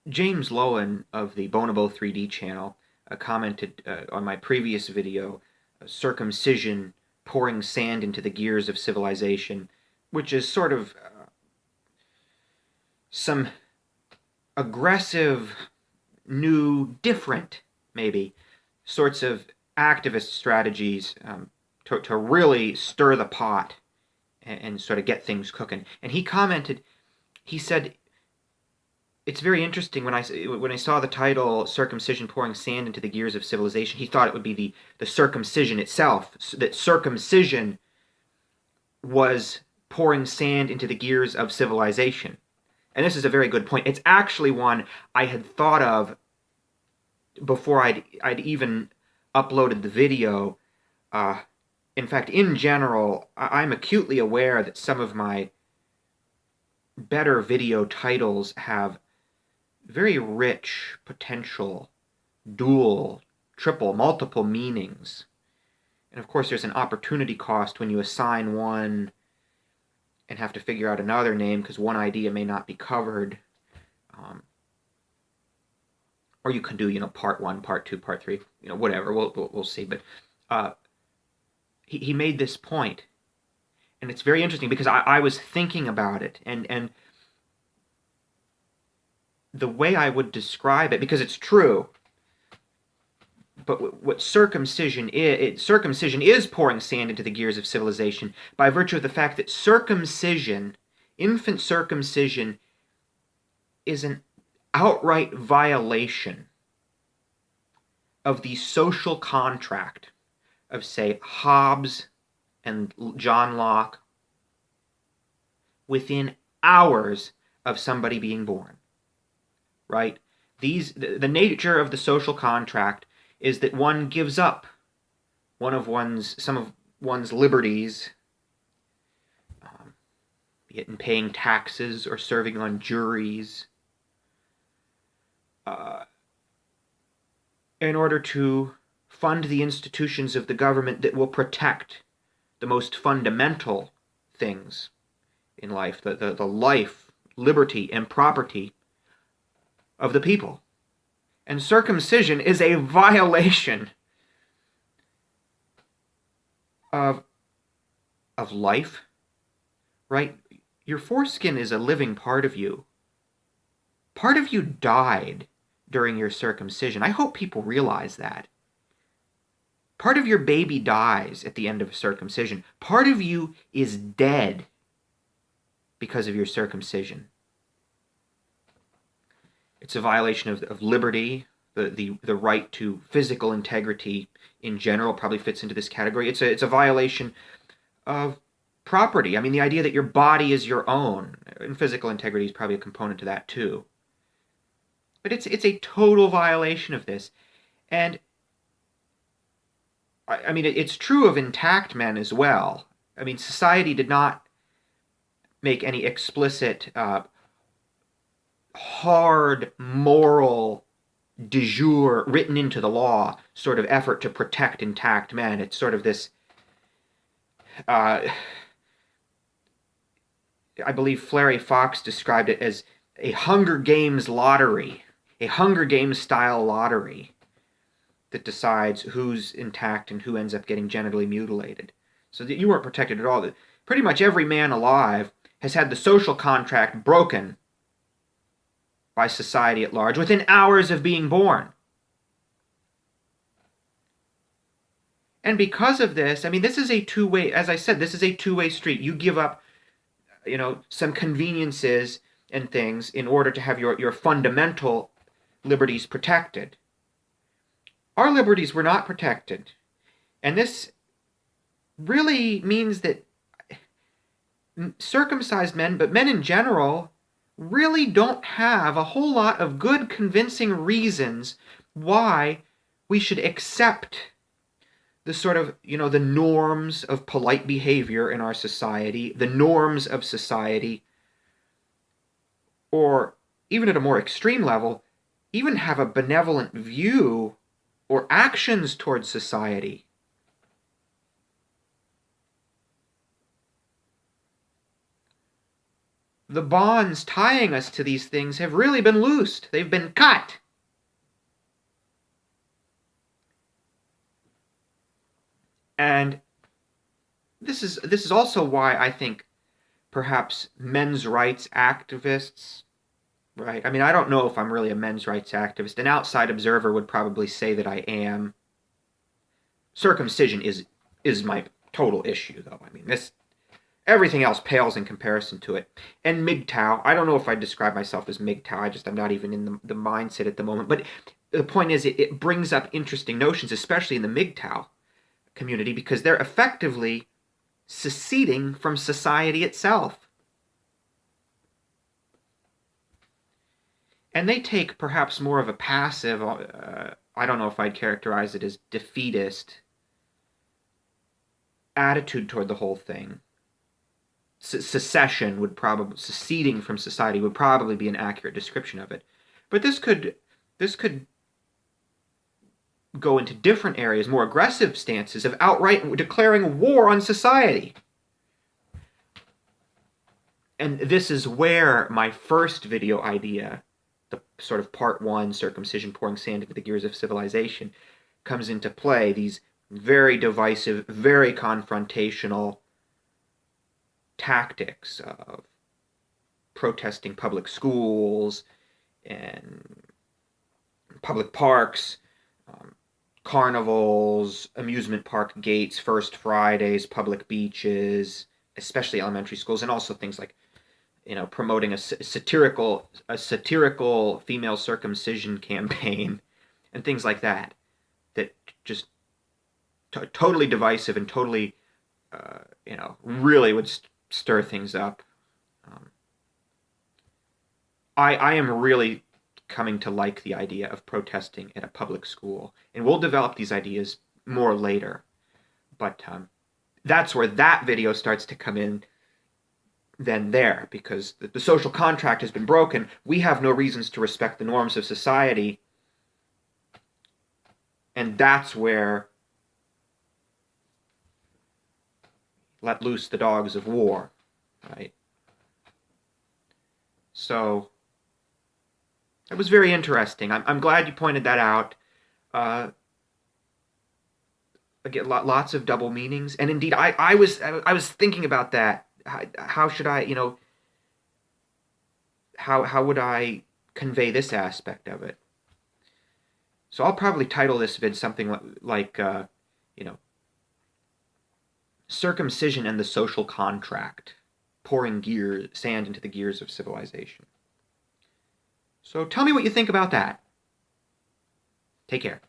James Lowen of the Bonobo 3D channel commented on my previous video, Circumcision, pouring sand into the gears of civilization, which is sort of some aggressive, new, different, maybe, sorts of activist strategies to really stir the pot and sort of get things cooking. And he commented, he said, it's very interesting when I saw the title "Circumcision Pouring Sand into the Gears of Civilization." He thought it would be the circumcision itself. That circumcision was pouring sand into the gears of civilization, and this is a very good point. It's actually one I had thought of before I'd even uploaded the video. In fact, in general, I'm acutely aware that some of my better video titles have very rich potential, dual, triple, multiple meanings. And of course, there's an opportunity cost when you assign one and have to figure out another name because one idea may not be covered. Or you can do, part one, part two, part three, whatever. We'll see. But he made this point, and it's very interesting because I was thinking about it, and the way I would describe it, because it's true, but what circumcision is pouring sand into the gears of civilization by virtue of the fact that circumcision, infant circumcision, is an outright violation of the social contract of, say, Hobbes and John Locke within hours of somebody being born. Right? The nature of the social contract is that one gives up some of one's liberties, be it in paying taxes or serving on juries, in order to fund the institutions of the government that will protect the most fundamental things in life, the life, liberty, and property of the people. And circumcision is a violation of life, right? Your foreskin is a living part of you. Part of you died during your circumcision. I hope people realize that. Part of your baby dies at the end of a circumcision. Part of you is dead because of your circumcision. It's a violation of liberty, the right to physical integrity in general probably fits into this category. It's a violation of property. I mean, the idea that your body is your own, and physical integrity is probably a component to that too. But it's a total violation of this. And I mean, it's true of intact men as well. I mean, society did not make any explicit hard moral de jure written into the law sort of effort to protect intact men. It's sort of this I believe Flary Fox described it as a Hunger Games lottery, a Hunger Games style lottery that decides who's intact and who ends up getting genitally mutilated. So that you weren't protected at all. Pretty much every man alive has had the social contract broken by society at large within hours of being born. And because of this, I mean, this is a two-way, as I said, this is a two-way street. You give up, some conveniences and things in order to have your fundamental liberties protected. Our liberties were not protected. And this really means that circumcised men, but men in general, really don't have a whole lot of good convincing reasons why we should accept the sort of, the norms of polite behavior in our society, the norms of society, or even at a more extreme level, even have a benevolent view or actions towards society. the bonds tying us to these things have really been loosed. They've been cut. And this is also why I think perhaps men's rights activists, right? I mean, I don't know if I'm really a men's rights activist. An outside observer would probably say that I am. Circumcision is my total issue, though. I mean, everything else pales in comparison to it. And MGTOW, I don't know if I describe myself as MGTOW. I'm not even in the mindset at the moment. But the point is, it brings up interesting notions, especially in the MGTOW community, because they're effectively seceding from society itself. And they take perhaps more of a passive, I don't know if I'd characterize it as defeatist attitude toward the whole thing. Secession would probably, seceding from society would probably be an accurate description of it. But this could go into different areas, more aggressive stances of outright declaring war on society. And this is where my first video idea, the sort of part one, circumcision pouring sand into the gears of civilization, comes into play. These very divisive, very confrontational tactics of protesting public schools and public parks, carnivals, amusement park gates, First Fridays, public beaches, especially elementary schools, and also things like, promoting a satirical female circumcision campaign and things like that just totally divisive and totally, really would stir things up. I am really coming to like the idea of protesting at a public school, and we'll develop these ideas more later. But that's where that video starts to come in then there, because the social contract has been broken. We have no reasons to respect the norms of society, and that's where let loose the dogs of war, right? So it was very interesting. I'm glad you pointed that out. Again, lots of double meanings, and indeed, I was thinking about that. How should I, how would I convey this aspect of it? So I'll probably title this vid something like, Circumcision and the Social Contract, pouring sand into the gears of civilization. So tell me what you think about that. Take care.